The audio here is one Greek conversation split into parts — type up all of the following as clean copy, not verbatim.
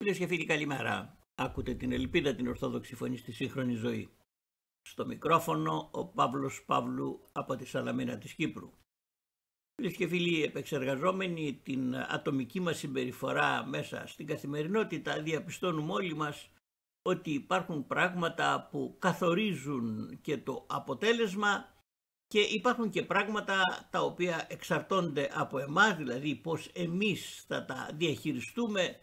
Φίλες και φίλοι, καλημέρα. Άκουτε την Ελπίδα, την Ορθόδοξη Φωνή στη σύγχρονη ζωή. Στο μικρόφωνο ο Παύλος Παύλου από τη Σαλαμίνα της Κύπρου. Φίλες και φίλοι, επεξεργαζόμενοι την ατομική μας συμπεριφορά μέσα στην καθημερινότητα, διαπιστώνουμε όλοι μας ότι υπάρχουν πράγματα που καθορίζουν και το αποτέλεσμα και υπάρχουν και πράγματα τα οποία εξαρτώνται από εμάς, δηλαδή πώς εμείς θα τα διαχειριστούμε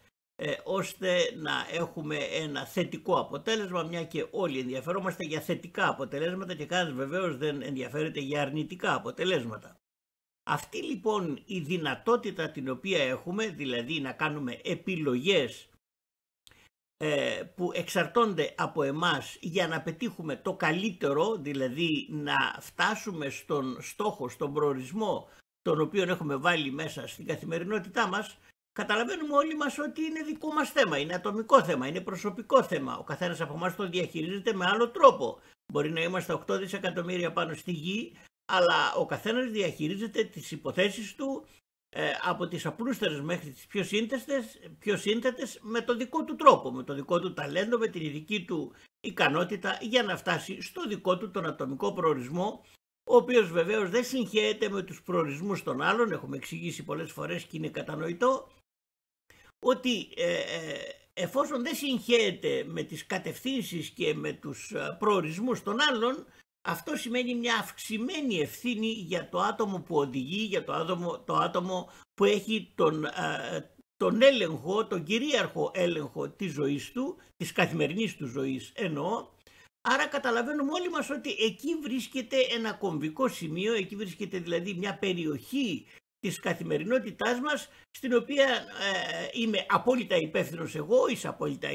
ώστε να έχουμε ένα θετικό αποτέλεσμα, μια και όλοι ενδιαφερόμαστε για θετικά αποτελέσματα και κανένας βεβαίως δεν ενδιαφέρεται για αρνητικά αποτελέσματα. Αυτή λοιπόν η δυνατότητα την οποία έχουμε, δηλαδή να κάνουμε επιλογές που εξαρτώνται από εμάς για να πετύχουμε το καλύτερο, δηλαδή να φτάσουμε στον στόχο, στον προορισμό τον οποίο έχουμε βάλει μέσα στην καθημερινότητά μας, καταλαβαίνουμε όλοι μας ότι είναι δικό μας θέμα, είναι ατομικό θέμα, είναι προσωπικό θέμα. Ο καθένας από εμάς το διαχειρίζεται με άλλο τρόπο. Μπορεί να είμαστε 8 δισεκατομμύρια πάνω στη γη, αλλά ο καθένας διαχειρίζεται τις υποθέσεις του από τις απλούστερες μέχρι τις πιο σύνθετες με το δικό του τρόπο, με το δικό του ταλέντο, με την ειδική του ικανότητα για να φτάσει στο δικό του τον ατομικό προορισμό, ο οποίος βεβαίως δεν συγχέεται με τους προορισμούς των άλλων. Έχουμε εξηγήσει πολλές φορές και είναι κατανοητό ότι εφόσον δεν συγχέεται με τις κατευθύνσεις και με τους προορισμούς των άλλων, αυτό σημαίνει μια αυξημένη ευθύνη για το άτομο που οδηγεί, για το άτομο που έχει τον έλεγχο, τον κυρίαρχο έλεγχο της ζωής του, της καθημερινής του ζωής εννοώ. Άρα καταλαβαίνουμε όλοι μας ότι εκεί βρίσκεται ένα κομβικό σημείο, εκεί βρίσκεται δηλαδή μια περιοχή της καθημερινότητάς μας, στην οποία είμαι απόλυτα υπεύθυνος εγώ, είσαι απόλυτα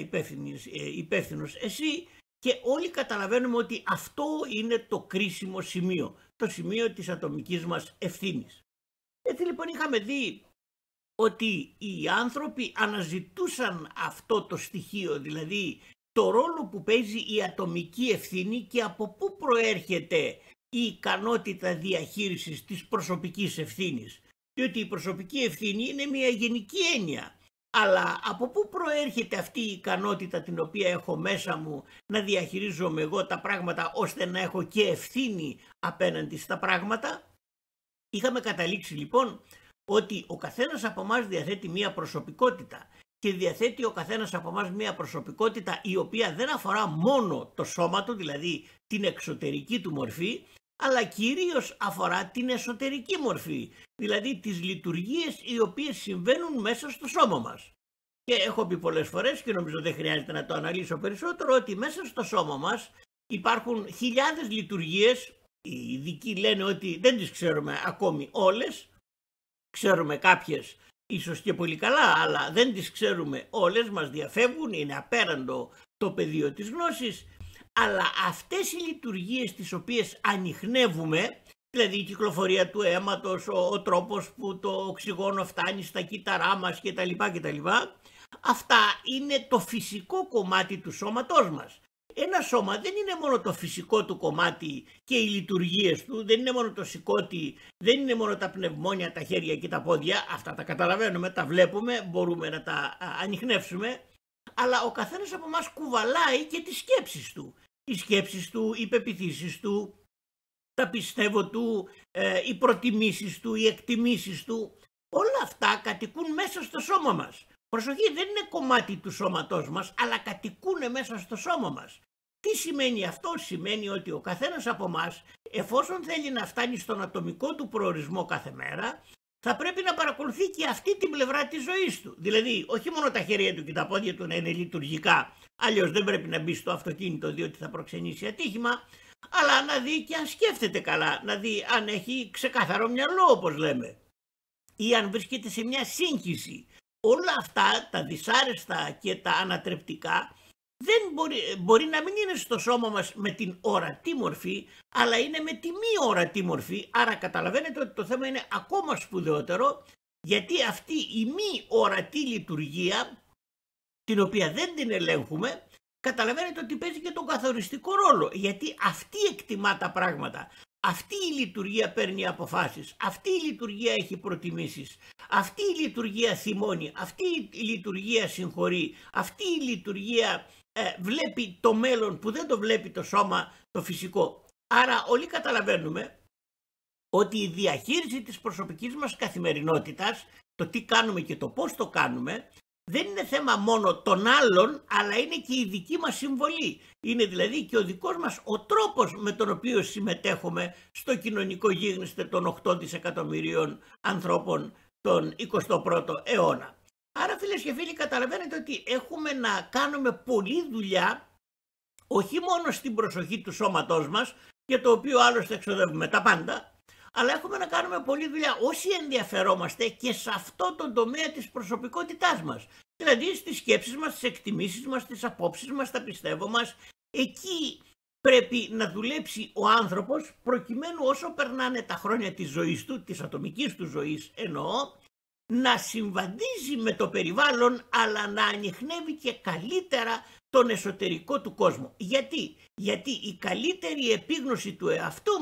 υπεύθυνος εσύ, και όλοι καταλαβαίνουμε ότι αυτό είναι το κρίσιμο σημείο, το σημείο της ατομικής μας ευθύνης. Έτσι λοιπόν είχαμε δει ότι οι άνθρωποι αναζητούσαν αυτό το στοιχείο, δηλαδή το ρόλο που παίζει η ατομική ευθύνη και από πού προέρχεται η ικανότητα διαχείρισης της προσωπικής ευθύνης. Διότι η προσωπική ευθύνη είναι μια γενική έννοια. Αλλά από πού προέρχεται αυτή η ικανότητα την οποία έχω μέσα μου να διαχειρίζομαι εγώ τα πράγματα ώστε να έχω και ευθύνη απέναντι στα πράγματα. Είχαμε καταλήξει λοιπόν ότι ο καθένας από εμάς διαθέτει μια προσωπικότητα και διαθέτει ο καθένας από εμάς μια προσωπικότητα η οποία δεν αφορά μόνο το σώμα του, δηλαδή την εξωτερική του μορφή, αλλά κυρίως αφορά την εσωτερική μορφή, δηλαδή τις λειτουργίες οι οποίες συμβαίνουν μέσα στο σώμα μας. Και έχω πει πολλές φορές και νομίζω δεν χρειάζεται να το αναλύσω περισσότερο, ότι μέσα στο σώμα μας υπάρχουν χιλιάδες λειτουργίες. Οι ειδικοί λένε ότι δεν τις ξέρουμε ακόμη όλες, ξέρουμε κάποιες ίσως και πολύ καλά, αλλά δεν τις ξέρουμε όλες, μας διαφεύγουν, είναι απέραντο το πεδίο της γνώσης. Αλλά αυτές οι λειτουργίες τις οποίες ανιχνεύουμε, δηλαδή η κυκλοφορία του αίματος, ο τρόπος που το οξυγόνο φτάνει στα κύτταρά μας κτλ. Αυτά είναι το φυσικό κομμάτι του σώματός μας. Ένα σώμα δεν είναι μόνο το φυσικό του κομμάτι και οι λειτουργίες του, δεν είναι μόνο το σηκώτη, δεν είναι μόνο τα πνευμόνια, τα χέρια και τα πόδια, αυτά τα καταλαβαίνουμε, τα βλέπουμε, μπορούμε να τα ανιχνεύσουμε, αλλά ο καθένας από εμάς κουβαλάει και τις σκέψεις του. Οι σκέψεις του, οι πεποιθήσεις του, τα πιστεύω του, οι προτιμήσεις του, οι εκτιμήσεις του, όλα αυτά κατοικούν μέσα στο σώμα μας. Προσοχή, δεν είναι κομμάτι του σώματός μας, αλλά κατοικούν μέσα στο σώμα μας. Τι σημαίνει αυτό? Σημαίνει ότι ο καθένας από εμάς, εφόσον θέλει να φτάνει στον ατομικό του προορισμό κάθε μέρα, θα πρέπει να παρακολουθεί και αυτή την πλευρά της ζωής του. Δηλαδή, όχι μόνο τα χέρια του και τα πόδια του να είναι λειτουργικά, αλλιώς δεν πρέπει να μπει στο αυτοκίνητο διότι θα προξενήσει ατύχημα, αλλά να δει και αν σκέφτεται καλά, να δει αν έχει ξεκάθαρο μυαλό, όπως λέμε, ή αν βρίσκεται σε μια σύγχυση. Όλα αυτά τα δυσάρεστα και τα ανατρεπτικά δεν μπορεί να μην είναι στο σώμα μας με την ορατή μορφή, αλλά είναι με τη μη ορατή μορφή. Άρα καταλαβαίνετε ότι το θέμα είναι ακόμα σπουδαιότερο, γιατί αυτή η μη ορατή λειτουργία, την οποία δεν την ελέγχουμε, καταλαβαίνετε ότι παίζει και τον καθοριστικό ρόλο, γιατί αυτή εκτιμά τα πράγματα. αυτή η λειτουργία παίρνει αποφάσεις, αυτή η λειτουργία έχει προτιμήσεις, αυτή η λειτουργία θυμώνει, αυτή η λειτουργία συγχωρεί, αυτή η λειτουργία βλέπει το μέλλον που δεν το βλέπει το σώμα το φυσικό. Άρα όλοι καταλαβαίνουμε ότι η διαχείριση της προσωπικής μας καθημερινότητας, το τι κάνουμε και το πώς το κάνουμε, δεν είναι θέμα μόνο των άλλων, αλλά είναι και η δική μας συμβολή. Είναι δηλαδή και ο δικός μας ο τρόπος με τον οποίο συμμετέχουμε στο κοινωνικό γίγνεσθε των 8 δισεκατομμυρίων ανθρώπων τον 21ο αιώνα. Άρα φίλες και φίλοι, καταλαβαίνετε ότι έχουμε να κάνουμε πολλή δουλειά, όχι μόνο στην προσοχή του σώματός μας, για το οποίο άλλωστε εξοδεύουμε τα πάντα, αλλά έχουμε να κάνουμε πολλή δουλειά όσοι ενδιαφερόμαστε και σε αυτό το τομέα της προσωπικότητάς μας. Δηλαδή στις σκέψεις μας, στις εκτιμήσεις μας, στις απόψεις μας, στα πιστεύω μας. Εκεί πρέπει να δουλέψει ο άνθρωπος προκειμένου όσο περνάνε τα χρόνια της ζωής του, της ατομικής του ζωής εννοώ, να συμβαδίζει με το περιβάλλον αλλά να ανιχνεύει και καλύτερα τον εσωτερικό του κόσμο. Γιατί η καλύτερη επίγνωση του εαυτού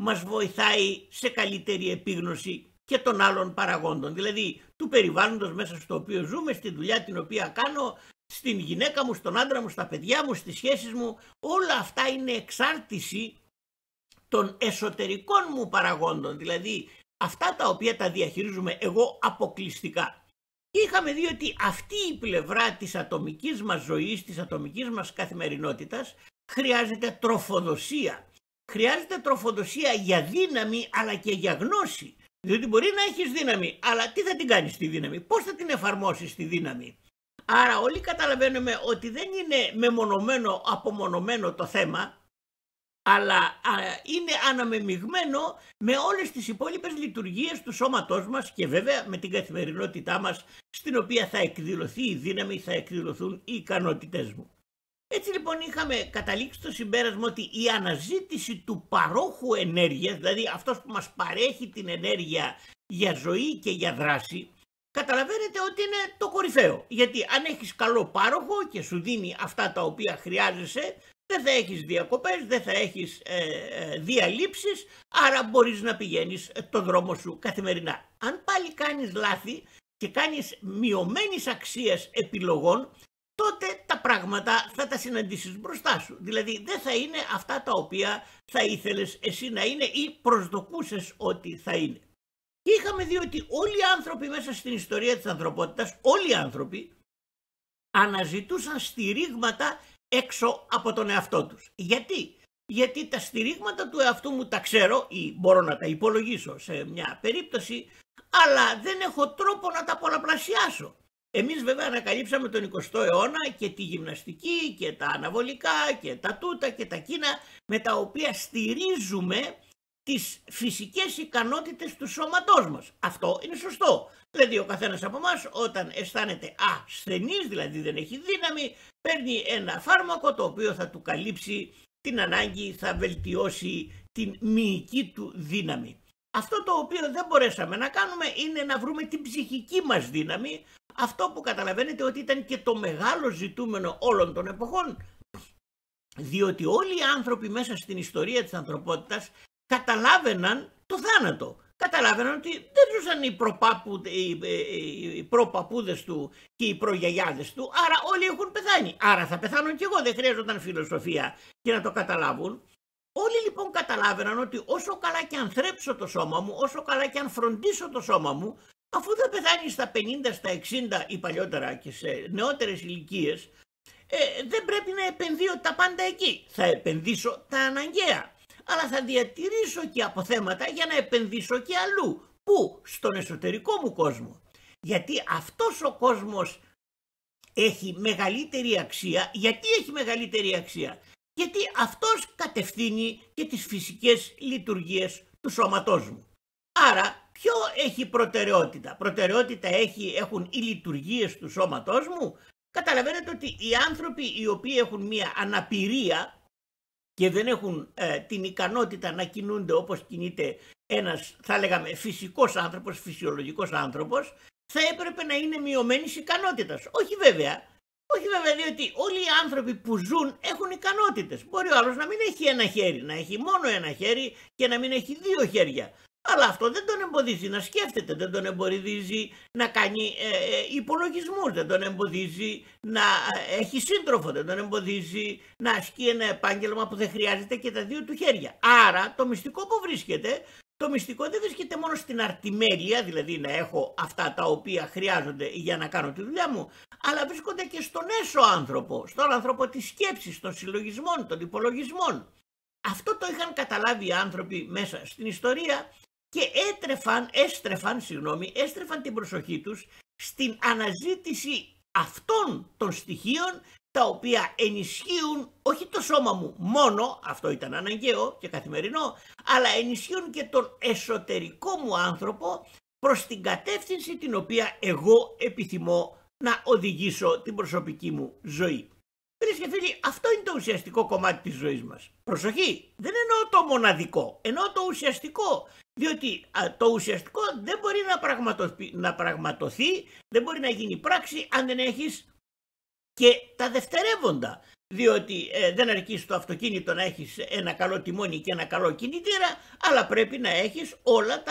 μας βοηθάει σε καλύτερη επίγνωση και των άλλων παραγόντων. Δηλαδή του περιβάλλοντος μέσα στο οποίο ζούμε, στη δουλειά την οποία κάνω, στην γυναίκα μου, στον άντρα μου, στα παιδιά μου, στις σχέσεις μου. Όλα αυτά είναι εξάρτηση των εσωτερικών μου παραγόντων. Δηλαδή αυτά τα οποία τα διαχειρίζουμε εγώ αποκλειστικά. Και είχαμε δει ότι αυτή η πλευρά της ατομικής μας ζωής, της ατομικής μας καθημερινότητας χρειάζεται τροφοδοσία. Χρειάζεται τροφοδοσία για δύναμη αλλά και για γνώση. Διότι μπορεί να έχεις δύναμη, αλλά τι θα την κάνεις τη δύναμη, πώς θα την εφαρμόσεις τη δύναμη. Άρα όλοι καταλαβαίνουμε ότι δεν είναι μεμονωμένο, απομονωμένο το θέμα, αλλά είναι αναμεμειγμένο με όλες τις υπόλοιπες λειτουργίες του σώματός μας και βέβαια με την καθημερινότητά μας, στην οποία θα εκδηλωθεί η δύναμη, θα εκδηλωθούν οι ικανότητές μου. Έτσι λοιπόν είχαμε καταλήξει στο συμπέρασμα ότι η αναζήτηση του παρόχου ενέργειας, δηλαδή αυτός που μας παρέχει την ενέργεια για ζωή και για δράση, καταλαβαίνετε ότι είναι το κορυφαίο. Γιατί αν έχεις καλό πάροχο και σου δίνει αυτά τα οποία χρειάζεσαι, δεν θα έχεις διακοπές, δεν θα έχεις διαλήψεις, άρα μπορείς να πηγαίνεις το δρόμο σου καθημερινά. Αν πάλι κάνεις λάθη και κάνεις μειωμένης αξίας επιλογών, τότε τα πράγματα θα τα συναντήσεις μπροστά σου. Δηλαδή δεν θα είναι αυτά τα οποία θα ήθελες εσύ να είναι ή προσδοκούσες ότι θα είναι. Και είχαμε δει ότι όλοι οι άνθρωποι μέσα στην ιστορία της ανθρωπότητας, όλοι οι άνθρωποι αναζητούσαν στηρίγματα έξω από τον εαυτό τους. Γιατί τα στηρίγματα του εαυτού μου τα ξέρω ή μπορώ να τα υπολογίσω σε μια περίπτωση, αλλά δεν έχω τρόπο να τα πολλαπλασιάσω. Εμείς βέβαια ανακαλύψαμε τον 20ο αιώνα και τη γυμναστική και τα αναβολικά και τα τούτα και τα κίνα με τα οποία στηρίζουμε τις φυσικές ικανότητες του σώματός μας. Αυτό είναι σωστό. Δηλαδή ο καθένας από εμάς όταν αισθάνεται ασθενής, δηλαδή δεν έχει δύναμη, παίρνει ένα φάρμακο το οποίο θα του καλύψει την ανάγκη, θα βελτιώσει την μυϊκή του δύναμη. Αυτό το οποίο δεν μπορέσαμε να κάνουμε είναι να βρούμε την ψυχική μας δύναμη, αυτό που καταλαβαίνετε ότι ήταν και το μεγάλο ζητούμενο όλων των εποχών, διότι όλοι οι άνθρωποι μέσα στην ιστορία της ανθρωπότητας καταλάβαιναν το θάνατο. Καταλάβαιναν ότι δεν ζούσαν οι προπαπούδες του και οι προγιαγιάδες του, άρα όλοι έχουν πεθάνει. Άρα θα πεθάνω κι εγώ, δεν χρειάζονταν φιλοσοφία για να το καταλάβουν. Όλοι λοιπόν καταλάβαιναν ότι όσο καλά και αν θρέψω το σώμα μου, όσο καλά και αν φροντίσω το σώμα μου, αφού θα πεθάνει στα 50, στα 60 ή παλιότερα και σε νεότερες ηλικίες, δεν πρέπει να επενδύω τα πάντα εκεί. Θα επενδύσω τα αναγκαία. Αλλά θα διατηρήσω και αποθέματα για να επενδύσω και αλλού. Πού? Στον εσωτερικό μου κόσμο. Γιατί αυτός ο κόσμος έχει μεγαλύτερη αξία. Γιατί έχει μεγαλύτερη αξία? Γιατί αυτός κατευθύνει και τις φυσικές λειτουργίες του σώματός μου. Άρα ποιο έχει προτεραιότητα? Προτεραιότητα έχουν οι λειτουργίες του σώματός μου. Καταλαβαίνετε ότι οι άνθρωποι οι οποίοι έχουν μία αναπηρία και δεν έχουν την ικανότητα να κινούνται όπως κινείται ένας, θα λέγαμε, φυσικός άνθρωπος, φυσιολογικός άνθρωπος, θα έπρεπε να είναι μειωμένης ικανότητας. Όχι βέβαια, Όχι βέβαια, διότι όλοι οι άνθρωποι που ζουν έχουν ικανότητες. Μπορεί ο άλλος να μην έχει ένα χέρι, να έχει μόνο ένα χέρι και να μην έχει δύο χέρια. Αλλά αυτό δεν τον εμποδίζει να σκέφτεται, δεν τον εμποδίζει να κάνει υπολογισμούς, δεν τον εμποδίζει να έχει σύντροφο, δεν τον εμποδίζει να ασκεί ένα επάγγελμα που δεν χρειάζεται και τα δύο του χέρια. Άρα το μυστικό που βρίσκεται, το μυστικό δεν βρίσκεται μόνο στην αρτιμέλεια, δηλαδή να έχω αυτά τα οποία χρειάζονται για να κάνω τη δουλειά μου, αλλά βρίσκονται και στον έσω άνθρωπο, στον άνθρωπο της σκέψης, των συλλογισμών, των υπολογισμών. Αυτό το είχαν καταλάβει οι άνθρωποι μέσα στην ιστορία και έστρεφαν την προσοχή τους στην αναζήτηση αυτών των στοιχείων τα οποία ενισχύουν όχι το σώμα μου μόνο, αυτό ήταν αναγκαίο και καθημερινό, αλλά ενισχύουν και τον εσωτερικό μου άνθρωπο προς την κατεύθυνση την οποία εγώ επιθυμώ να οδηγήσω την προσωπική μου ζωή. Φίλες και φίλοι, αυτό είναι το ουσιαστικό κομμάτι της ζωής μας. Προσοχή, δεν εννοώ το μοναδικό, εννοώ το ουσιαστικό. Διότι το ουσιαστικό δεν μπορεί να πραγματοθεί, δεν μπορεί να γίνει πράξη αν δεν έχεις και τα δευτερεύοντα. Διότι δεν αρκεί στο αυτοκίνητο να έχεις ένα καλό τιμόνι και ένα καλό κινητήρα, αλλά πρέπει να έχεις όλα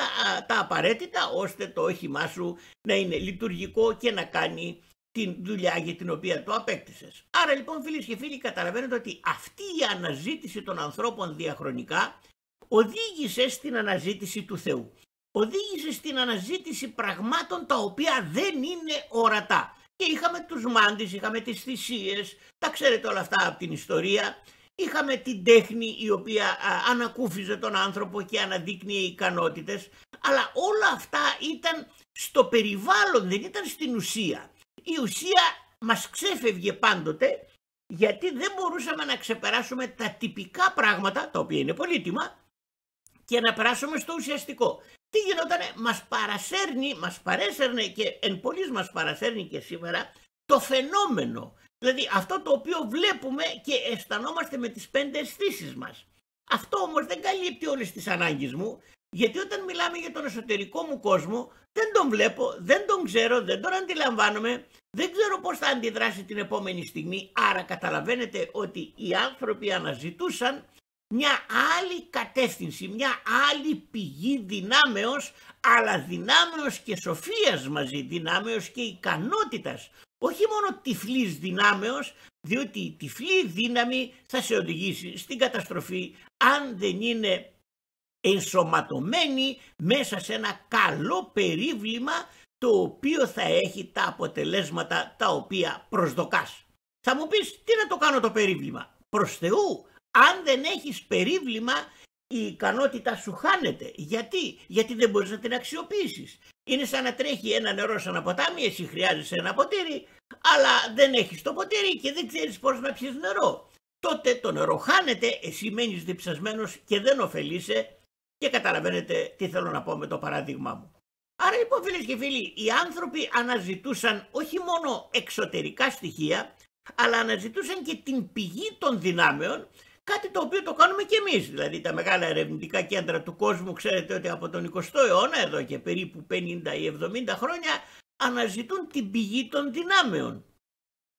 τα απαραίτητα ώστε το όχημά σου να είναι λειτουργικό και να κάνει την δουλειά για την οποία το απέκτησες. Άρα λοιπόν, φίλες και φίλοι, καταλαβαίνετε ότι αυτή η αναζήτηση των ανθρώπων διαχρονικά οδήγησε στην αναζήτηση του Θεού. Οδήγησε στην αναζήτηση πραγμάτων τα οποία δεν είναι ορατά. Και είχαμε τους μάντες, είχαμε τις θυσίες, τα ξέρετε όλα αυτά από την ιστορία. Είχαμε την τέχνη η οποία ανακούφιζε τον άνθρωπο και αναδείκνυε ικανότητες. Αλλά όλα αυτά ήταν στο περιβάλλον, δεν ήταν στην ουσία. Η ουσία μας ξέφευγε πάντοτε γιατί δεν μπορούσαμε να ξεπεράσουμε τα τυπικά πράγματα, τα οποία είναι πολύτιμα, και να περάσουμε στο ουσιαστικό. Τι γινότανε, μας παρέσαιρνε και εν πολλοίς μας παρασέρνει και σήμερα το φαινόμενο. Δηλαδή αυτό το οποίο βλέπουμε και αισθανόμαστε με τις 5 αισθήσεις μας. Αυτό όμως δεν καλύπτει όλες τις ανάγκες μου, γιατί όταν μιλάμε για τον εσωτερικό μου κόσμο δεν τον βλέπω, δεν τον ξέρω, δεν τον αντιλαμβάνομαι, δεν ξέρω πώς θα αντιδράσει την επόμενη στιγμή. Άρα καταλαβαίνετε ότι οι άνθρωποι αναζητούσαν μια άλλη κατεύθυνση, μια άλλη πηγή δυνάμεως, αλλά δυνάμεως και σοφίας μαζί, δυνάμεως και ικανότητας. Όχι μόνο τυφλής δυνάμεως, διότι η τυφλή δύναμη θα σε οδηγήσει στην καταστροφή αν δεν είναι ενσωματωμένη μέσα σε ένα καλό περίβλημα το οποίο θα έχει τα αποτελέσματα τα οποία προσδοκάς. Θα μου πεις, τι να το κάνω το περίβλημα? Προς Θεού, αν δεν έχεις περίβλημα η ικανότητα σου χάνεται. Γιατί δεν μπορείς να την αξιοποιήσεις. Είναι σαν να τρέχει ένα νερό σαν ένα ποτάμι, εσύ χρειάζεσαι ένα ποτήρι, αλλά δεν έχεις το ποτήρι και δεν ξέρεις πώς να πιεις νερό. Τότε το νερό χάνεται, εσύ μένεις διψασμένος και δεν ωφελείσαι και καταλαβαίνετε τι θέλω να πω με το παράδειγμά μου. Άρα λοιπόν, φίλες και φίλοι, οι άνθρωποι αναζητούσαν όχι μόνο εξωτερικά στοιχεία, αλλά αναζητούσαν και την πηγή των δυνάμεων, κάτι το οποίο το κάνουμε και εμείς. Δηλαδή τα μεγάλα ερευνητικά κέντρα του κόσμου, ξέρετε ότι από τον 20ο αιώνα, εδώ και περίπου 50 ή 70 χρόνια, αναζητούν την πηγή των δυνάμεων.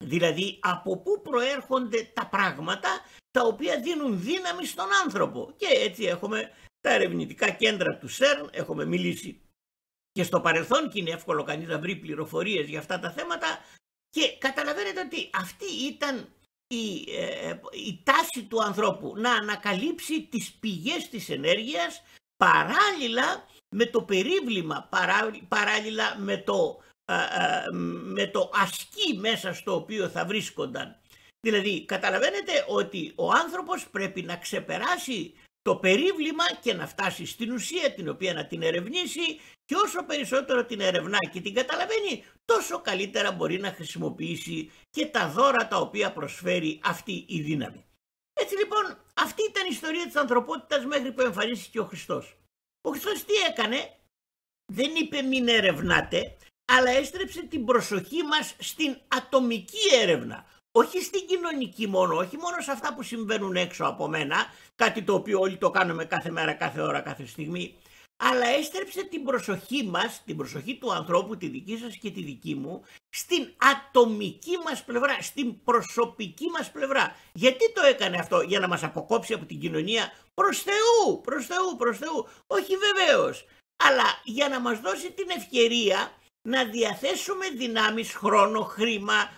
Δηλαδή από πού προέρχονται τα πράγματα τα οποία δίνουν δύναμη στον άνθρωπο. Και έτσι έχουμε τα ερευνητικά κέντρα του ΣΕΡΝ, έχουμε μιλήσει και στο παρελθόν και είναι εύκολο κανείς να βρει πληροφορίες για αυτά τα θέματα και καταλαβαίνετε ότι αυτή ήταν η τάση του ανθρώπου, να ανακαλύψει τις πηγές της ενέργειας παράλληλα με το περίβλημα, παράλληλα με το ασκή μέσα στο οποίο θα βρίσκονταν. Δηλαδή καταλαβαίνετε ότι ο άνθρωπος πρέπει να ξεπεράσει το περίβλημα και να φτάσει στην ουσία την οποία να την ερευνήσει και όσο περισσότερο την ερευνά και την καταλαβαίνει τόσο καλύτερα μπορεί να χρησιμοποιήσει και τα δώρα τα οποία προσφέρει αυτή η δύναμη. Έτσι λοιπόν αυτή ήταν η ιστορία της ανθρωπότητας μέχρι που εμφανίστηκε ο Χριστός. Ο Χριστός τι έκανε? Δεν είπε μην ερευνάτε, αλλά έστρεψε την προσοχή μας στην ατομική έρευνα. Όχι στην κοινωνική μόνο, όχι μόνο σε αυτά που συμβαίνουν έξω από μένα, κάτι το οποίο όλοι το κάνουμε κάθε μέρα, κάθε ώρα, κάθε στιγμή, αλλά έστρεψε την προσοχή μας, την προσοχή του ανθρώπου, τη δική σας και τη δική μου, στην ατομική μας πλευρά, στην προσωπική μας πλευρά. Γιατί το έκανε αυτό? Για να μας αποκόψει από την κοινωνία? Προς Θεού, προς Θεού, προς Θεού. Όχι βεβαίως, αλλά για να μας δώσει την ευκαιρία να διαθέσουμε δυνάμεις, χρόνο, χρήμα,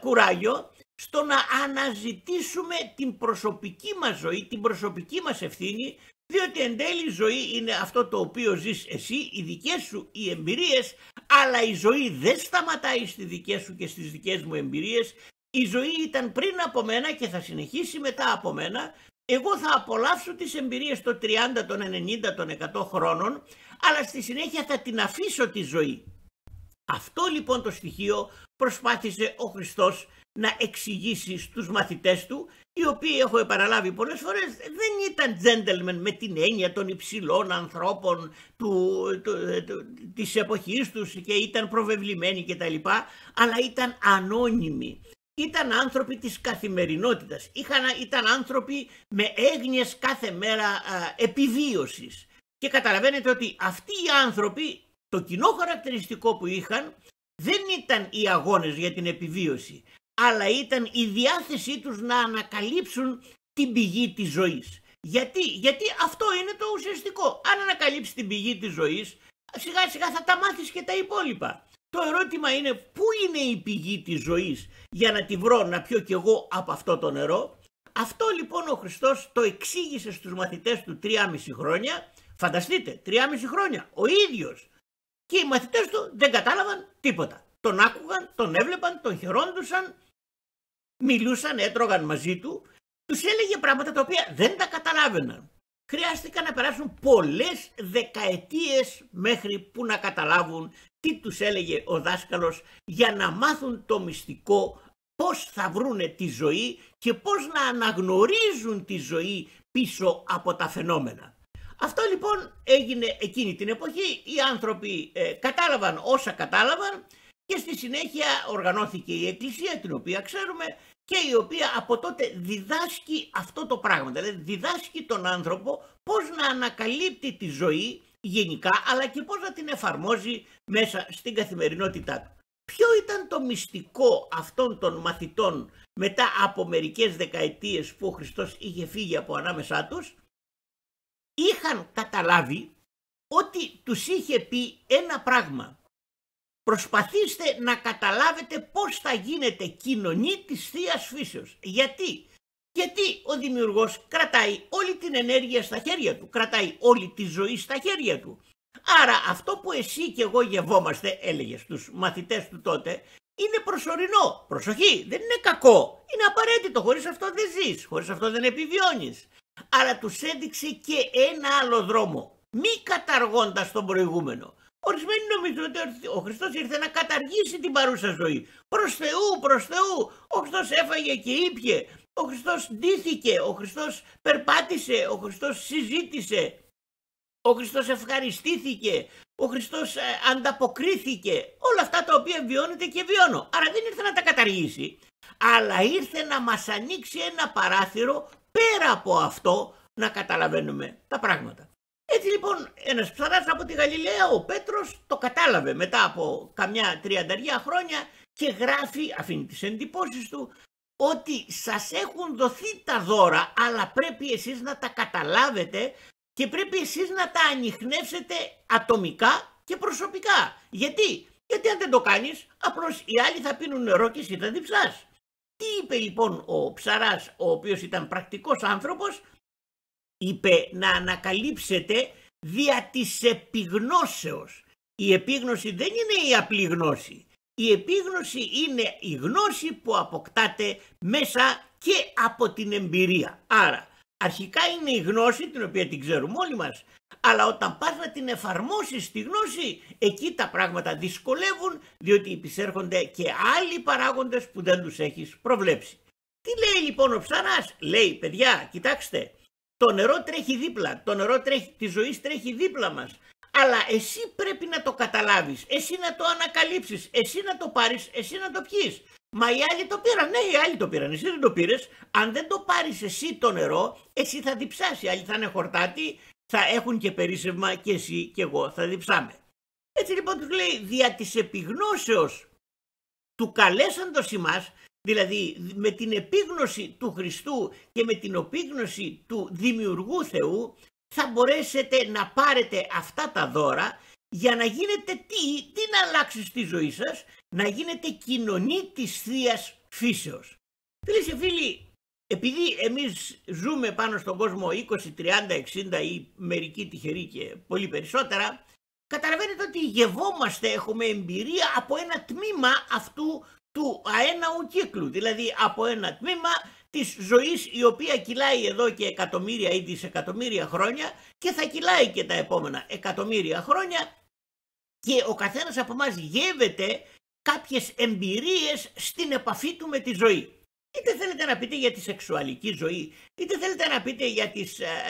κουράγιο, στο να αναζητήσουμε την προσωπική μας ζωή, την προσωπική μας ευθύνη, διότι εν τέλει η ζωή είναι αυτό το οποίο ζεις εσύ, οι δικές σου οι εμπειρίες, αλλά η ζωή δεν σταματάει στις δικές σου και στις δικές μου εμπειρίες. Η ζωή ήταν πριν από μένα και θα συνεχίσει μετά από μένα. Εγώ θα απολαύσω τις εμπειρίες των 30, των 90, των 100 χρόνων, αλλά στη συνέχεια θα την αφήσω τη ζωή. Αυτό λοιπόν το στοιχείο προσπάθησε ο Χριστός να εξηγήσει στους μαθητές του, οι οποίοι, έχω επαναλάβει πολλές φορές, δεν ήταν gentlemen με την έννοια των υψηλών ανθρώπων της εποχής τους και ήταν προβεβλημένοι κτλ, αλλά ήταν ανώνυμοι. Ήταν άνθρωποι της καθημερινότητας, ήταν άνθρωποι με έγνοιες κάθε μέρα επιβίωσης. Και καταλαβαίνετε ότι αυτοί οι άνθρωποι, το κοινό χαρακτηριστικό που είχαν δεν ήταν οι αγώνες για την επιβίωση, αλλά ήταν η διάθεσή τους να ανακαλύψουν την πηγή της ζωής. Γιατί αυτό είναι το ουσιαστικό. Αν ανακαλύψεις την πηγή της ζωής, σιγά σιγά θα τα μάθεις και τα υπόλοιπα. Το ερώτημα είναι πού είναι η πηγή της ζωής για να τη βρω να πιω κι εγώ από αυτό το νερό. Αυτό λοιπόν ο Χριστός το εξήγησε στους μαθητές του 3,5 χρόνια. Φανταστείτε, 3,5 χρόνια ο ίδιος. Και οι μαθητές του δεν κατάλαβαν τίποτα. Τον άκουγαν, τον έβλεπαν, τον χαιρόντουσαν, μιλούσαν, έτρωγαν μαζί του, τους έλεγε πράγματα τα οποία δεν τα καταλάβαιναν. Χρειάστηκαν να περάσουν πολλές δεκαετίες μέχρι που να καταλάβουν τι τους έλεγε ο δάσκαλος, για να μάθουν το μυστικό, πώς θα βρούνε τη ζωή και πώς να αναγνωρίζουν τη ζωή πίσω από τα φαινόμενα. Αυτό λοιπόν έγινε εκείνη την εποχή. Οι άνθρωποι κατάλαβαν όσα κατάλαβαν και στη συνέχεια οργανώθηκε η Εκκλησία, την οποία ξέρουμε, και η οποία από τότε διδάσκει αυτό το πράγμα. Δηλαδή διδάσκει τον άνθρωπο πώς να ανακαλύπτει τη ζωή γενικά, αλλά και πώς να την εφαρμόζει μέσα στην καθημερινότητά του. Ποιο ήταν το μυστικό αυτών των μαθητών μετά από μερικές δεκαετίες που ο Χριστός είχε φύγει από ανάμεσά τους? Είχαν καταλάβει ότι τους είχε πει ένα πράγμα. Προσπαθήστε να καταλάβετε πώς θα γίνετε κοινωνοί της Θείας Φύσεως. Γιατί ο Δημιουργός κρατάει όλη την ενέργεια στα χέρια του, κρατάει όλη τη ζωή στα χέρια του. Άρα αυτό που εσύ και εγώ γευόμαστε, έλεγε στους μαθητές του τότε, είναι προσωρινό. Προσοχή, δεν είναι κακό, είναι απαραίτητο, χωρίς αυτό δεν ζεις, χωρίς αυτό δεν επιβιώνεις. Αλλά τους έδειξε και ένα άλλο δρόμο, μη καταργώντας τον προηγούμενο. Ορισμένοι νομίζουν ότι ο Χριστός ήρθε να καταργήσει την παρούσα ζωή. Προς Θεού, προς Θεού. Ο Χριστός έφαγε και ήπιε. Ο Χριστός ντύθηκε. Ο Χριστός περπάτησε. Ο Χριστός συζήτησε. Ο Χριστός ευχαριστήθηκε. Ο Χριστός ανταποκρίθηκε. Όλα αυτά τα οποία βιώνεται και βιώνω. Άρα δεν ήρθε να τα καταργήσει, αλλά ήρθε να μας ανοίξει ένα παράθυρο πέρα από αυτό να καταλαβαίνουμε τα πράγματα. Έτσι λοιπόν ένας ψαράς από τη Γαλιλαία, ο Πέτρος, το κατάλαβε μετά από καμιά 30 χρόνια και γράφει, αφήνει τις εντυπώσεις του, ότι σας έχουν δοθεί τα δώρα, αλλά πρέπει εσείς να τα καταλάβετε και πρέπει εσείς να τα ανιχνεύσετε ατομικά και προσωπικά. Γιατί αν δεν το κάνεις, απλώς οι άλλοι θα πίνουν νερό και εσύ θα διψάς. Τι είπε λοιπόν ο ψαράς, ο οποίος ήταν πρακτικός άνθρωπος? Είπε να ανακαλύψετε δια της επιγνώσεως. Η επίγνωση δεν είναι η απλή γνώση. Η επίγνωση είναι η γνώση που αποκτάτε μέσα και από την εμπειρία. Άρα αρχικά είναι η γνώση, την οποία την ξέρουμε όλοι μας, αλλά όταν πας να την εφαρμόσεις τη γνώση, εκεί τα πράγματα δυσκολεύουν, διότι υπησέρχονται και άλλοι παράγοντες που δεν τους έχεις προβλέψει. Τι λέει λοιπόν ο ψαράς? Λέει, παιδιά, κοιτάξτε, το νερό τρέχει δίπλα, το νερό της ζωής τρέχει δίπλα μας, αλλά εσύ πρέπει να το καταλάβεις, εσύ να το ανακαλύψεις, εσύ να το πάρεις, εσύ να το πιείς. Μα οι άλλοι το πήραν, ναι, οι άλλοι το πήραν, εσύ δεν το πήρες. Αν δεν το πάρεις εσύ το νερό, εσύ θα διψάσει, οι άλλοι θα είναι χορτάτοι, θα έχουν και περίσσευμα και εσύ και εγώ θα διψάμε. Έτσι λοιπόν τους λέει, δια της επιγνώσεως του καλέσαντος ημάς, δηλαδή με την επίγνωση του Χριστού και με την επίγνωση του Δημιουργού Θεού, θα μπορέσετε να πάρετε αυτά τα δώρα για να γίνετε τι να αλλάξει στη ζωή σας, να γίνετε κοινωνοί της Θείας Φύσεως. Φίλες και φίλοι, επειδή εμείς ζούμε πάνω στον κόσμο 20, 30, 60 ή μερικοί τυχεροί και πολύ περισσότερα, καταλαβαίνετε ότι γευόμαστε, έχουμε εμπειρία από ένα τμήμα αυτού του αέναου κύκλου, δηλαδή από ένα τμήμα της ζωής η οποία κυλάει εδώ και εκατομμύρια ή δισεκατομμύρια χρόνια και θα κυλάει και τα επόμενα εκατομμύρια χρόνια, και ο καθένας από εμάς γεύεται κάποιες εμπειρίες στην επαφή του με τη ζωή. Είτε θέλετε να πείτε για τη σεξουαλική ζωή, είτε θέλετε να πείτε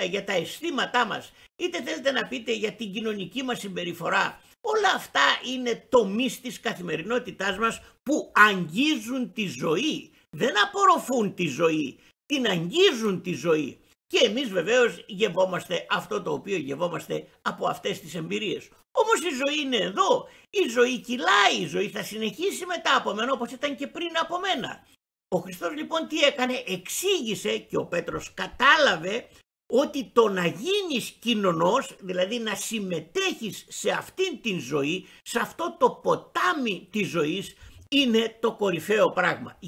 για τα αισθήματά μας, είτε θέλετε να πείτε για την κοινωνική μας συμπεριφορά. Όλα αυτά είναι τομείς της καθημερινότητάς μας που αγγίζουν τη ζωή. Δεν απορροφούν τη ζωή, την αγγίζουν τη ζωή. Και εμείς βεβαίως γευόμαστε αυτό το οποίο γευόμαστε από αυτές τις εμπειρίες. Όμως η ζωή είναι εδώ, η ζωή κυλάει, η ζωή θα συνεχίσει μετά από μένα όπως ήταν και πριν από μένα. Ο Χριστός λοιπόν τι έκανε, εξήγησε και ο Πέτρος κατάλαβε ότι το να γίνεις κοινωνός, δηλαδή να συμμετέχεις σε αυτήν την ζωή, σε αυτό το ποτάμι της ζωής, είναι το κορυφαίο πράγμα.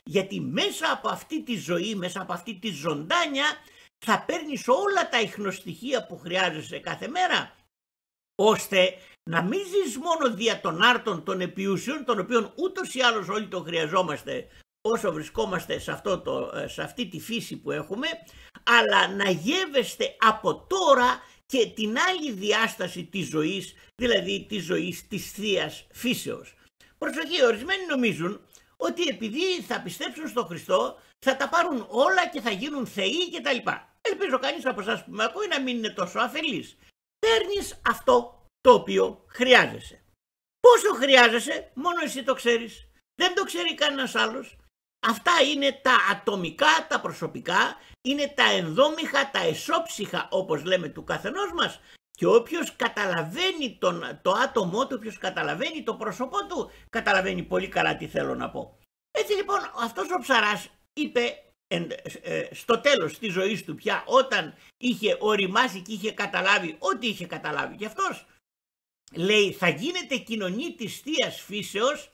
Γιατί μέσα από αυτή τη ζωή, μέσα από αυτή τη ζωντάνια, θα παίρνεις όλα τα ιχνοστοιχεία που χρειάζεσαι κάθε μέρα, ώστε να μην ζεις μόνο δια των άρτων των επιούσιων, των οποίων ούτως ή άλλως όλοι το χρειαζόμαστε όσο βρισκόμαστε σε αυτή τη φύση που έχουμε, αλλά να γεύεστε από τώρα και την άλλη διάσταση της ζωής, δηλαδή της ζωής της Θείας Φύσεως. Προσοχή, ορισμένοι νομίζουν ότι επειδή θα πιστέψουν στον Χριστό θα τα πάρουν όλα και θα γίνουν θεοί κτλ. Ελπίζω κανείς από εσάς που με ακούει να μην είναι τόσο αφελής. Παίρνεις αυτό το οποίο χρειάζεσαι. Πόσο χρειάζεσαι, μόνο εσύ το ξέρεις. Δεν το ξέρει κανένας άλλος. Αυτά είναι τα ατομικά, τα προσωπικά, είναι τα ενδόμηχα, τα εσώψυχα όπως λέμε του καθενός μας, και όποιος καταλαβαίνει το άτομό του, όποιος καταλαβαίνει το πρόσωπό του, καταλαβαίνει πολύ καλά τι θέλω να πω. Έτσι λοιπόν αυτός ο ψαράς είπε στο τέλος της ζωής του πια, όταν είχε οριμάσει και είχε καταλάβει ό,τι είχε καταλάβει και αυτός, λέει, θα γίνετε κοινωνοί της Θείας Φύσεως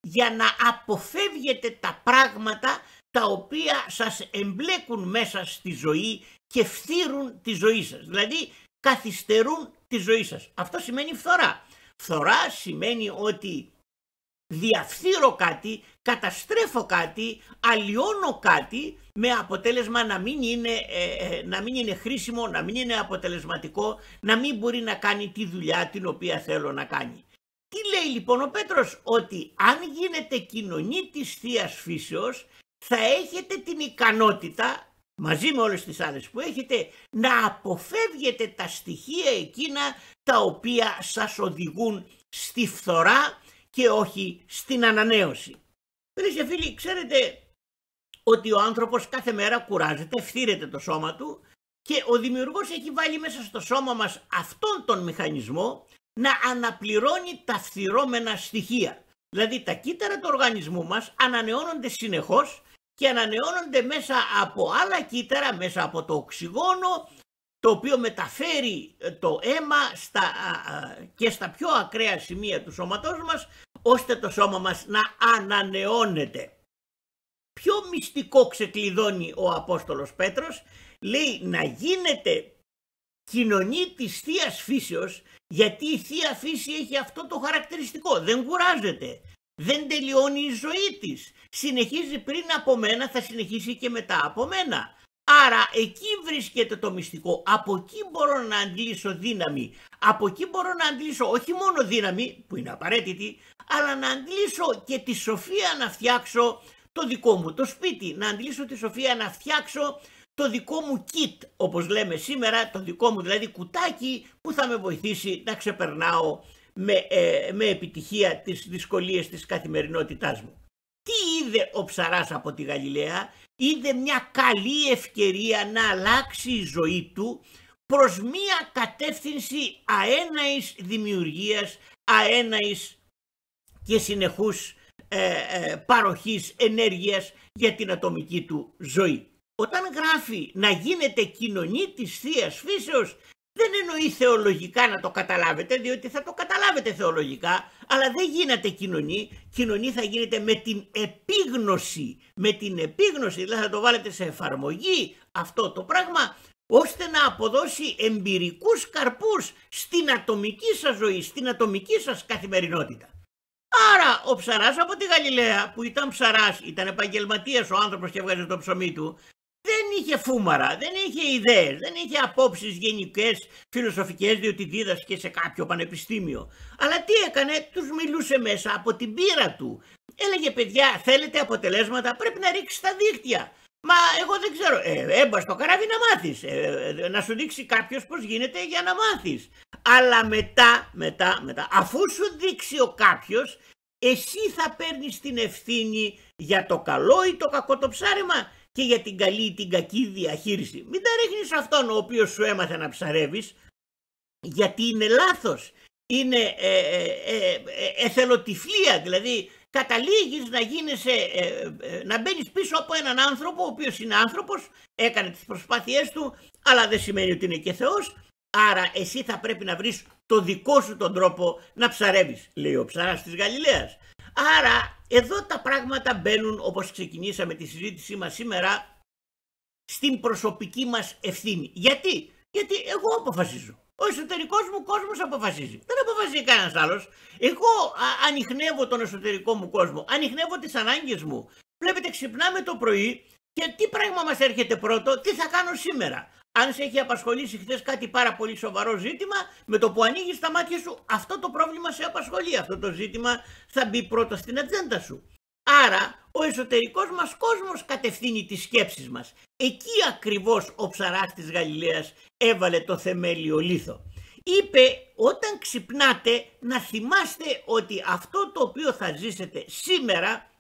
για να αποφεύγετε τα πράγματα τα οποία σας εμπλέκουν μέσα στη ζωή και φθύρουν τη ζωή σας, δηλαδή καθυστερούν τη ζωή σας. Αυτό σημαίνει φθορά. Φθορά σημαίνει ότι διαφθείρω κάτι, καταστρέφω κάτι, αλλοιώνω κάτι, με αποτέλεσμα να μην είναι χρήσιμο, να μην είναι αποτελεσματικό, να μην μπορεί να κάνει τη δουλειά την οποία θέλω να κάνει. Τι λέει λοιπόν ο Πέτρος? Ότι αν γίνετε κοινωνοί της Θείας Φύσεως, θα έχετε την ικανότητα, μαζί με όλες τις άλλες που έχετε, να αποφεύγετε τα στοιχεία εκείνα τα οποία σας οδηγούν στη φθορά και όχι στην ανανέωση. Φίλες και φίλοι, ξέρετε ότι ο άνθρωπος κάθε μέρα κουράζεται, φθύρεται το σώμα του, και ο Δημιουργός έχει βάλει μέσα στο σώμα μας αυτόν τον μηχανισμό να αναπληρώνει τα φθυρώμενα στοιχεία. Δηλαδή τα κύτταρα του οργανισμού μας ανανεώνονται συνεχώς και ανανεώνονται μέσα από άλλα κύτταρα, μέσα από το οξυγόνο, το οποίο μεταφέρει το αίμα και στα πιο ακραία σημεία του σώματός μας, ώστε το σώμα μας να ανανεώνεται. Πιο μυστικό ξεκλειδώνει ο Απόστολος Πέτρος, λέει να γίνετε κοινωνοί της Θείας Φύσεως, γιατί η Θεία Φύση έχει αυτό το χαρακτηριστικό, δεν κουράζεται, δεν τελειώνει η ζωή της, συνεχίζει πριν από μένα, θα συνεχίσει και μετά από μένα. Άρα εκεί βρίσκεται το μυστικό, από εκεί μπορώ να αντλήσω δύναμη, από εκεί μπορώ να αντλήσω όχι μόνο δύναμη που είναι απαραίτητη, αλλά να αντλήσω και τη σοφία να φτιάξω το δικό μου το σπίτι, να αντλήσω τη σοφία να φτιάξω το δικό μου kit, όπως λέμε σήμερα, το δικό μου δηλαδή κουτάκι που θα με βοηθήσει να ξεπερνάω με επιτυχία τις δυσκολίες της καθημερινότητάς μου. Τι είδε ο ψαράς από τη Γαλιλαία? Είδε μια καλή ευκαιρία να αλλάξει η ζωή του, προς μία κατεύθυνση αέναης δημιουργίας, αέναης και συνεχούς παροχής ενέργειας για την ατομική του ζωή. Όταν γράφει να γίνεται κοινωνή της Θείας Φύσεως, δεν εννοεί θεολογικά να το καταλάβετε, διότι θα το καταλάβετε θεολογικά, αλλά δεν γίνεται κοινωνή. Κοινωνή θα γίνεται με την επίγνωση. Με την επίγνωση, δηλαδή θα το βάλετε σε εφαρμογή αυτό το πράγμα, ώστε να αποδώσει εμπειρικούς καρπούς στην ατομική σας ζωή, στην ατομική σας καθημερινότητα. Άρα ο ψαράς από τη Γαλιλαία, που ήταν ψαράς, ήταν επαγγελματίας ο άνθρωπος και έβγαζε το ψωμί του, δεν είχε φούμαρα, δεν είχε ιδέες, δεν είχε απόψεις γενικές, φιλοσοφικές, διότι δίδασκε σε κάποιο πανεπιστήμιο. Αλλά τι έκανε, τους μιλούσε μέσα από την πείρα του. Έλεγε, παιδιά, θέλετε αποτελέσματα, πρέπει να ρίξεις τα δίχτυα. Μα εγώ δεν ξέρω, έμπα στο καράβι να μάθεις, να σου δείξει κάποιος πώς γίνεται για να μάθεις. Αλλά μετά, αφού σου δείξει ο κάποιος, εσύ θα παίρνεις την ευθύνη για το καλό ή το κακό το ψάρεμα και για την καλή ή την κακή διαχείριση. Μην τα ρίχνεις αυτόν ο οποίος σου έμαθε να ψαρεύεις, γιατί είναι λάθος, είναι εθελοτυφλία, δηλαδή καταλήγεις να γίνεσαι, να μπαίνεις πίσω από έναν άνθρωπο ο οποίος είναι άνθρωπος, έκανε τις προσπάθειές του, αλλά δεν σημαίνει ότι είναι και Θεός, άρα εσύ θα πρέπει να βρεις το δικό σου τον τρόπο να ψαρεύεις, λέει ο ψαράς της Γαλιλαίας. Άρα εδώ τα πράγματα μπαίνουν, όπως ξεκινήσαμε τη συζήτησή μας σήμερα, στην προσωπική μας ευθύνη. Γιατί εγώ αποφασίζω. Ο εσωτερικός μου κόσμος αποφασίζει. Δεν αποφασίζει κανένας άλλος. Εγώ ανιχνεύω τον εσωτερικό μου κόσμο. Ανιχνεύω τις ανάγκες μου. Βλέπετε, ξυπνάμε το πρωί και τι πράγμα μας έρχεται πρώτο, τι θα κάνω σήμερα. Αν σε έχει απασχολήσει χθες κάτι πάρα πολύ σοβαρό ζήτημα, με το που ανοίγεις τα μάτια σου, αυτό το πρόβλημα σε απασχολεί. Αυτό το ζήτημα θα μπει πρώτο στην ατζέντα σου. Άρα ο εσωτερικός μας κόσμος κατευθύνει τις σκέψεις μας. Εκεί ακριβώς ο ψαράς της Γαλιλαίας έβαλε το θεμέλιο λίθο. Είπε, όταν ξυπνάτε να θυμάστε ότι αυτό το οποίο θα ζήσετε σήμερα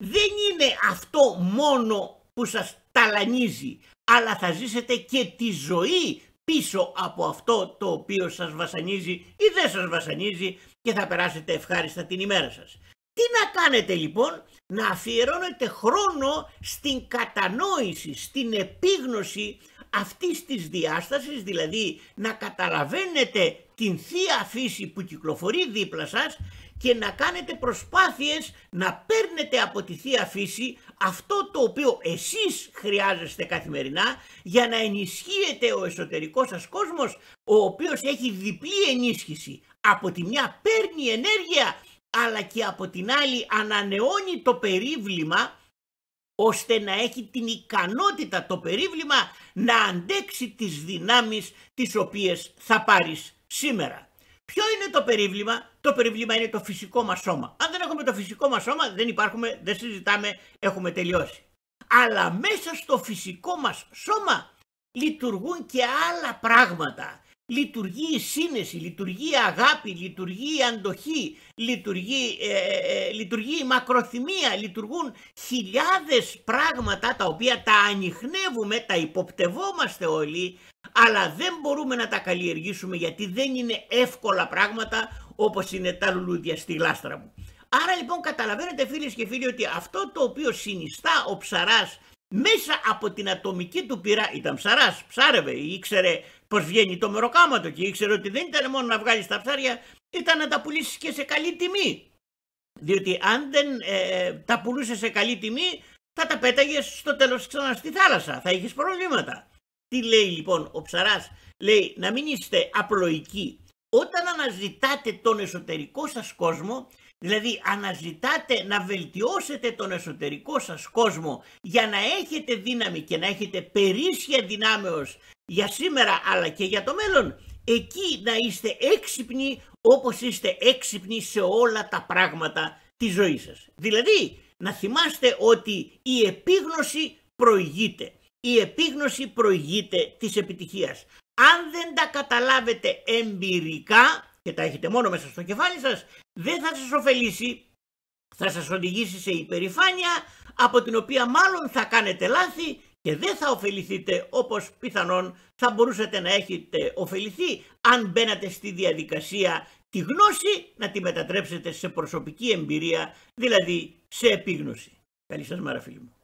δεν είναι αυτό μόνο που σας ταλανίζει, αλλά θα ζήσετε και τη ζωή πίσω από αυτό το οποίο σας βασανίζει ή δεν σας βασανίζει και θα περάσετε ευχάριστα την ημέρα σας. Τι να κάνετε λοιπόν? Να αφιερώνετε χρόνο στην κατανόηση, στην επίγνωση αυτής της διάστασης, δηλαδή να καταλαβαίνετε την Θεία Φύση που κυκλοφορεί δίπλα σας και να κάνετε προσπάθειες να παίρνετε από τη Θεία Φύση αυτό το οποίο εσείς χρειάζεστε καθημερινά για να ενισχύεται ο εσωτερικός σας κόσμος, ο οποίος έχει διπλή ενίσχυση. Από τη μια παίρνει ενέργεια, αλλά και από την άλλη ανανεώνει το περίβλημα, ώστε να έχει την ικανότητα το περίβλημα να αντέξει τις δυνάμεις τις οποίες θα πάρεις σήμερα. Ποιο είναι το περίβλημα? Το περίβλημα είναι το φυσικό μας σώμα. Αν δεν έχουμε το φυσικό μας σώμα, δεν υπάρχουμε, δεν συζητάμε, έχουμε τελειώσει. Αλλά μέσα στο φυσικό μας σώμα λειτουργούν και άλλα πράγματα. Λειτουργεί η σύνεση, λειτουργεί η αγάπη, λειτουργεί η αντοχή, λειτουργεί η μακροθυμία, λειτουργούν χιλιάδες πράγματα τα οποία τα ανιχνεύουμε, τα υποπτευόμαστε όλοι, αλλά δεν μπορούμε να τα καλλιεργήσουμε γιατί δεν είναι εύκολα πράγματα όπως είναι τα λουλούδια στη γλάστρα μου. Άρα λοιπόν καταλαβαίνετε φίλες και φίλοι ότι αυτό το οποίο συνιστά ο ψαράς μέσα από την ατομική του πείρα, ήταν ψαράς, ψάρευε, ήξερε πως βγαίνει το μεροκάματο και ήξερε ότι δεν ήταν μόνο να βγάλεις τα ψάρια, ήταν να τα πουλήσεις και σε καλή τιμή. Διότι αν δεν τα πουλούσε σε καλή τιμή, θα τα πέταγες στο τέλος ξανά στη θάλασσα, θα είχες προβλήματα. Τι λέει λοιπόν ο ψαράς? Λέει να μην είστε απλοϊκοί. Όταν αναζητάτε τον εσωτερικό σας κόσμο, δηλαδή αναζητάτε να βελτιώσετε τον εσωτερικό σας κόσμο για να έχετε δύναμη και να έχετε περίσσια δυνάμεως για σήμερα αλλά και για το μέλλον, εκεί να είστε έξυπνοι όπως είστε έξυπνοι σε όλα τα πράγματα της ζωής σας. Δηλαδή να θυμάστε ότι η επίγνωση προηγείται. Η επίγνωση προηγείται της επιτυχίας. Αν δεν τα καταλάβετε εμπειρικά και τα έχετε μόνο μέσα στο κεφάλι σας, δεν θα σας ωφελήσει, θα σας οδηγήσει σε υπερηφάνεια από την οποία μάλλον θα κάνετε λάθη και δεν θα ωφεληθείτε όπως πιθανόν θα μπορούσατε να έχετε ωφεληθεί αν μπαίνατε στη διαδικασία τη γνώση να τη μετατρέψετε σε προσωπική εμπειρία, δηλαδή σε επίγνωση. Καλή σας μέρα φίλοι μου.